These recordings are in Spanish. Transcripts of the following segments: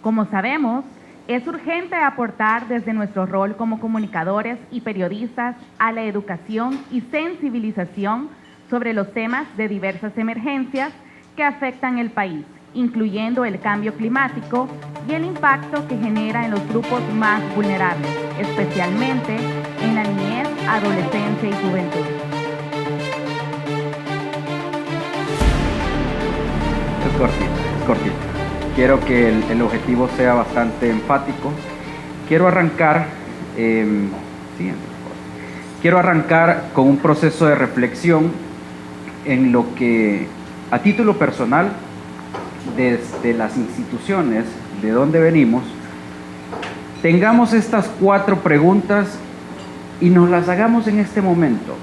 Como sabemos, es urgente aportar desde nuestro rol como comunicadores y periodistas a la educación y sensibilización sobre los temas de diversas emergencias que afectan el país, incluyendo el cambio climático y el impacto que genera en los grupos más vulnerables, especialmente en la niñez, adolescencia y juventud. Es cortito. Quiero que el objetivo sea bastante enfático. Quiero arrancar, quiero arrancar con un proceso de reflexión en lo que, a título personal, desde las instituciones de donde venimos, tengamos estas 4 preguntas y nos las hagamos en este momento.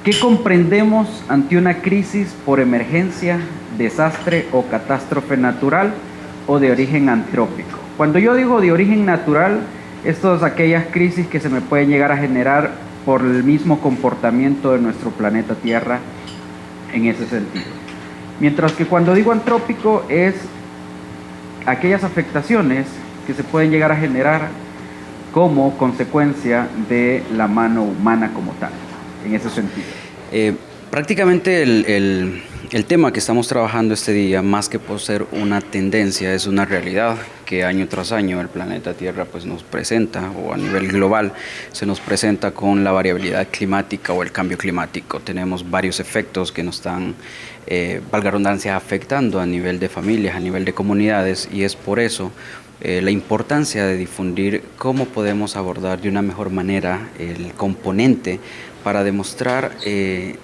¿Qué comprendemos ante una crisis por emergencia, desastre o catástrofe natural o de origen antrópico? Cuando yo digo de origen natural, esto es aquellas crisis que se me pueden llegar a generar por el mismo comportamiento de nuestro planeta Tierra en ese sentido. Mientras que cuando digo antrópico es aquellas afectaciones que se pueden llegar a generar como consecuencia de la mano humana como tal, en ese sentido. Prácticamente el tema que estamos trabajando este día, más que por ser una tendencia, es una realidad que año tras año el planeta Tierra pues nos presenta, o a nivel global se nos presenta con la variabilidad climática o el cambio climático. Tenemos varios efectos que nos están, valga la redundancia, afectando a nivel de familias, a nivel de comunidades, y es por eso la importancia de difundir cómo podemos abordar de una mejor manera el componente para demostrar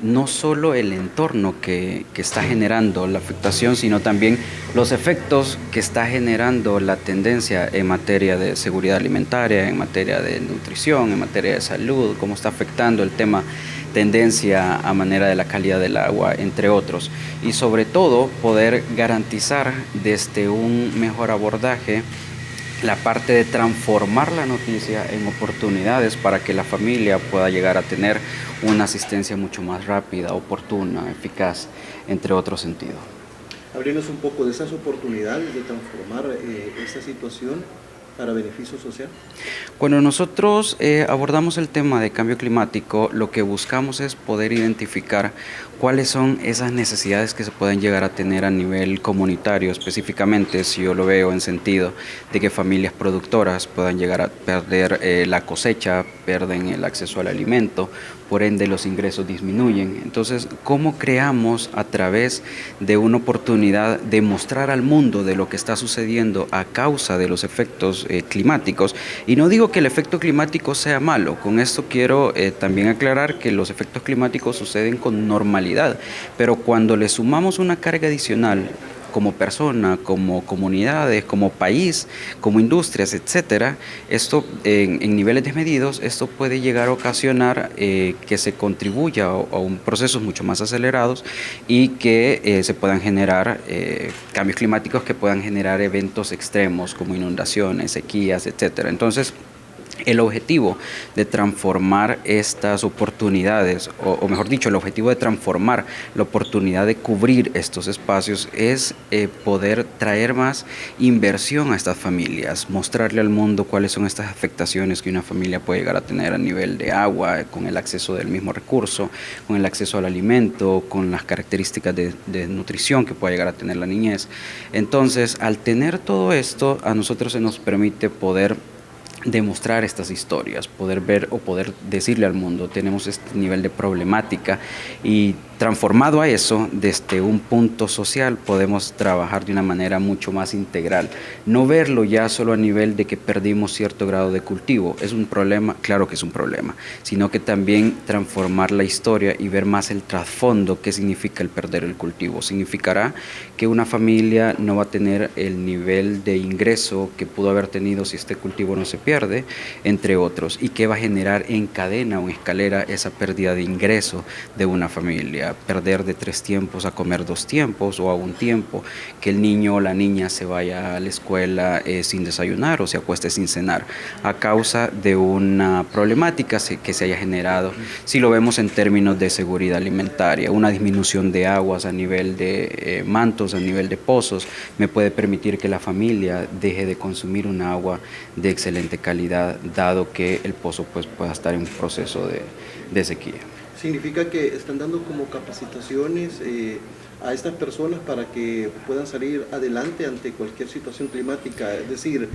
no solo el entorno que está generando la afectación, sino también los efectos que está generando la tendencia en materia de seguridad alimentaria, en materia de nutrición, en materia de salud, cómo está afectando el tema tendencia a manera de la calidad del agua, entre otros. Y sobre todo poder garantizar desde un mejor abordaje la parte de transformar la noticia en oportunidades para que la familia pueda llegar a tener una asistencia mucho más rápida, oportuna, eficaz, entre otros sentidos. Háblenos un poco de esas oportunidades de transformar esta situación para beneficio social. Cuando nosotros abordamos el tema de cambio climático, lo que buscamos es poder identificar cuáles son esas necesidades que se pueden llegar a tener a nivel comunitario, específicamente si yo lo veo en sentido de que familias productoras puedan llegar a perder la cosecha, pierden el acceso al alimento, por ende los ingresos disminuyen. Entonces, ¿cómo creamos a través de una oportunidad de mostrar al mundo de lo que está sucediendo a causa de los efectos climáticos? Y no digo que el efecto climático sea malo, con esto quiero también aclarar que los efectos climáticos suceden con normalidad, pero cuando le sumamos una carga adicional como persona, como comunidades, como país, como industrias, etcétera, esto en niveles desmedidos, esto puede llegar a ocasionar que se contribuya a un procesos mucho más acelerados y que se puedan generar cambios climáticos que puedan generar eventos extremos como inundaciones, sequías, etcétera. Entonces, el objetivo de transformar estas oportunidades, o mejor dicho, el objetivo de transformar la oportunidad de cubrir estos espacios es poder traer más inversión a estas familias, mostrarle al mundo cuáles son estas afectaciones que una familia puede llegar a tener a nivel de agua, con el acceso del mismo recurso, con el acceso al alimento, con las características de nutrición que puede llegar a tener la niñez. Entonces, al tener todo esto, a nosotros se nos permite poder demostrar estas historias, poder ver o poder decirle al mundo, tenemos este nivel de problemática, y transformado a eso, desde un punto social, podemos trabajar de una manera mucho más integral. No verlo ya solo a nivel de que perdimos cierto grado de cultivo, es un problema, claro que es un problema, sino que también transformar la historia y ver más el trasfondo, qué significa el perder el cultivo. Significará que una familia no va a tener el nivel de ingreso que pudo haber tenido si este cultivo no se pierde, entre otros, y qué va a generar en cadena o en escalera esa pérdida de ingreso de una familia. perder de 3 tiempos a comer 2 tiempos o a 1 tiempo, que el niño o la niña se vaya a la escuela sin desayunar o se acueste sin cenar, a causa de una problemática que se haya generado, si lo vemos en términos de seguridad alimentaria. Una disminución de aguas a nivel de mantos, a nivel de pozos, me puede permitir que la familia deje de consumir un agua de excelente calidad, dado que el pozo pues, pueda estar en un proceso de sequía. ¿Significa que están dando como capacitaciones a estas personas para que puedan salir adelante ante cualquier situación climática? Es decir,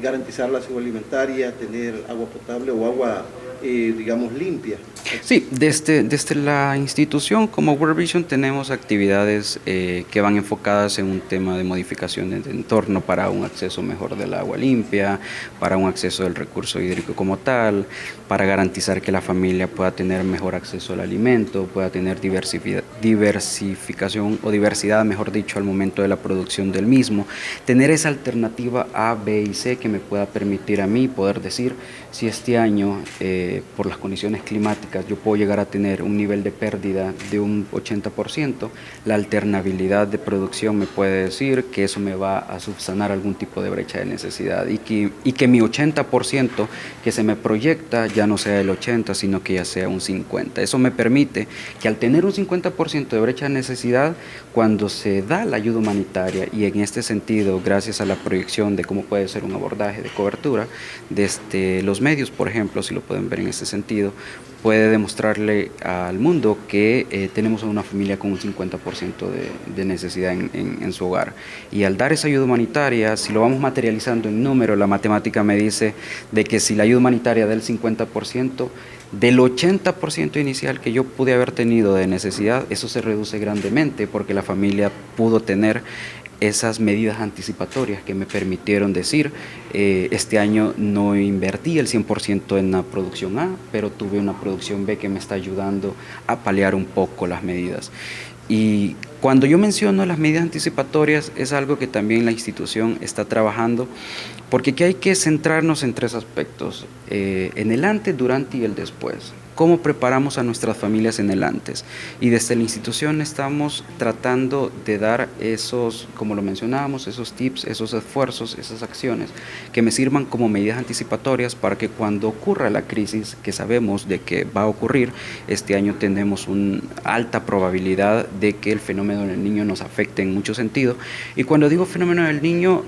garantizar la seguridad alimentaria, tener agua potable o agua, digamos, limpia. Sí, desde la institución como World Vision tenemos actividades que van enfocadas en un tema de modificación de entorno para un acceso mejor del agua limpia, para un acceso del recurso hídrico como tal, para garantizar que la familia pueda tener mejor acceso al alimento, pueda tener diversificación o diversidad, mejor dicho, al momento de la producción del mismo, tener esa alternativa A, B y C que me pueda permitir a mí poder decir si este año por las condiciones climáticas yo puedo llegar a tener un nivel de pérdida de un 80%, la alternabilidad de producción me puede decir que eso me va a subsanar algún tipo de brecha de necesidad y que mi 80% que se me proyecta ya no sea el 80%, sino que ya sea un 50%. Eso me permite que al tener un 50% de brecha de necesidad, cuando se da la ayuda humanitaria, y en este sentido, gracias a la proyección de cómo puede ser un abordaje de cobertura, desde los medios, por ejemplo, si lo pueden ver en este sentido, puede demostrarle al mundo que tenemos a una familia con un 50% de necesidad en su hogar. Y al dar esa ayuda humanitaria, si lo vamos materializando en número, la matemática me dice de que si la ayuda humanitaria da el 50%, del 80% inicial que yo pude haber tenido de necesidad, eso se reduce grandemente porque la familia pudo tener esas medidas anticipatorias que me permitieron decir, este año no invertí el 100% en la producción A, pero tuve una producción B que me está ayudando a paliar un poco las medidas. Y cuando yo menciono las medidas anticipatorias es algo que también la institución está trabajando, porque aquí hay que centrarnos en 3 aspectos, en el antes, durante y el después. Cómo preparamos a nuestras familias en el antes. Y desde la institución estamos tratando de dar esos, como lo mencionábamos, esos tips, esos esfuerzos, esas acciones que me sirvan como medidas anticipatorias para que cuando ocurra la crisis, que sabemos de que va a ocurrir, este año tenemos una alta probabilidad de que el fenómeno del niño nos afecte en mucho sentido. Y cuando digo fenómeno del niño,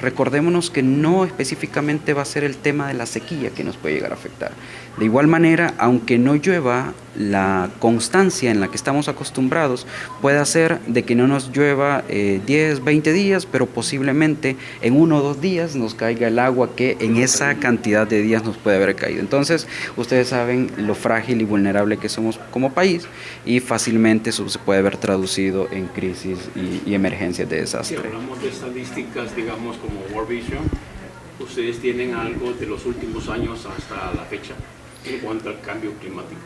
recordémonos que no específicamente va a ser el tema de la sequía que nos puede llegar a afectar. De igual manera, aunque no llueva, la constancia en la que estamos acostumbrados puede hacer de que no nos llueva 10, 20 días, pero posiblemente en 1 o 2 días nos caiga el agua que en esa cantidad de días nos puede haber caído. Entonces, ustedes saben lo frágil y vulnerable que somos como país y fácilmente eso se puede ver traducido en crisis y emergencias de desastre. Si hablamos de estadísticas, digamos, como World Vision, ¿ustedes tienen algo de los últimos años hasta la fecha en cuanto al cambio climático?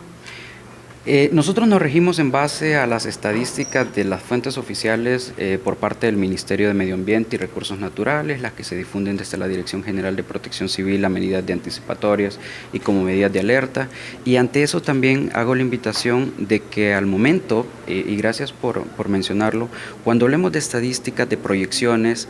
Nosotros nos regimos en base a las estadísticas de las fuentes oficiales por parte del Ministerio de Medio Ambiente y Recursos Naturales, las que se difunden desde la Dirección General de Protección Civil a medidas de anticipatorias y como medidas de alerta. Y ante eso también hago la invitación de que al momento, y gracias por mencionarlo, cuando hablemos de estadísticas, de proyecciones,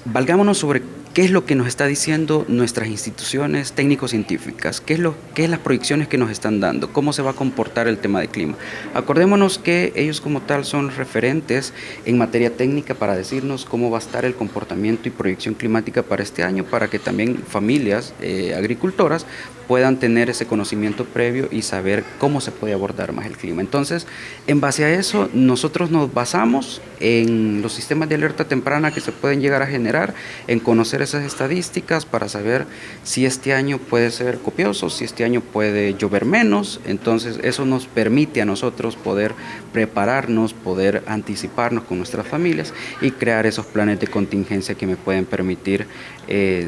valgámonos sobre qué es lo que nos está diciendo nuestras instituciones técnico-científicas, qué es las proyecciones que nos están dando, cómo se va a comportar el tema de clima. Acordémonos que ellos como tal son referentes en materia técnica para decirnos cómo va a estar el comportamiento y proyección climática para este año, para que también familias agricultoras puedan tener ese conocimiento previo y saber cómo se puede abordar más el clima. Entonces, en base a eso, nosotros nos basamos en los sistemas de alerta temprana que se pueden llegar a generar, en conocer esas estadísticas para saber si este año puede ser copioso, si este año puede llover menos. Entonces, eso nos permite a nosotros poder prepararnos, poder anticiparnos con nuestras familias y crear esos planes de contingencia que me pueden permitir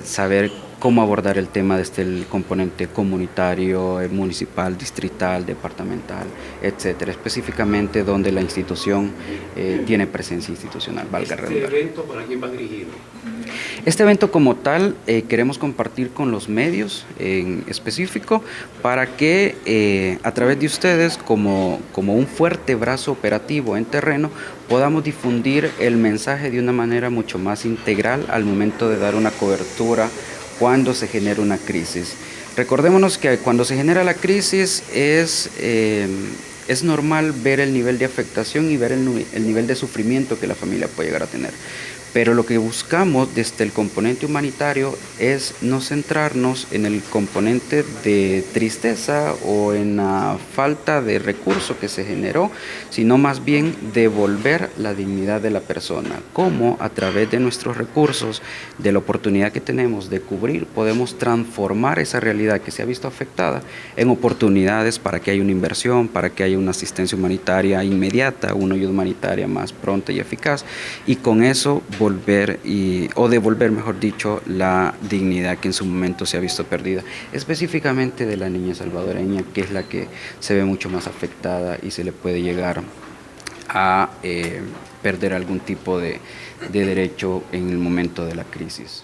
saber cómo abordar el tema desde el componente comunitario, municipal, distrital, departamental, etcétera, específicamente donde la institución tiene presencia institucional, valga la redundancia. ¿Este evento para quién va dirigido? Este evento como tal queremos compartir con los medios en específico para que a través de ustedes como un fuerte brazo operativo en terreno podamos difundir el mensaje de una manera mucho más integral al momento de dar una cobertura cuando se genera una crisis. Recordémonos que cuando se genera la crisis es normal ver el nivel de afectación y ver el nivel de sufrimiento que la familia puede llegar a tener. Pero lo que buscamos desde el componente humanitario es no centrarnos en el componente de tristeza o en la falta de recurso que se generó, sino más bien devolver la dignidad de la persona. Cómo a través de nuestros recursos, de la oportunidad que tenemos de cubrir, podemos transformar esa realidad que se ha visto afectada en oportunidades para que haya una inversión, para que haya una asistencia humanitaria inmediata, una ayuda humanitaria más pronta y eficaz, y con eso devolver, mejor dicho, la dignidad que en su momento se ha visto perdida, específicamente de la niña salvadoreña, que es la que se ve mucho más afectada y se le puede llegar a perder algún tipo de derecho en el momento de la crisis.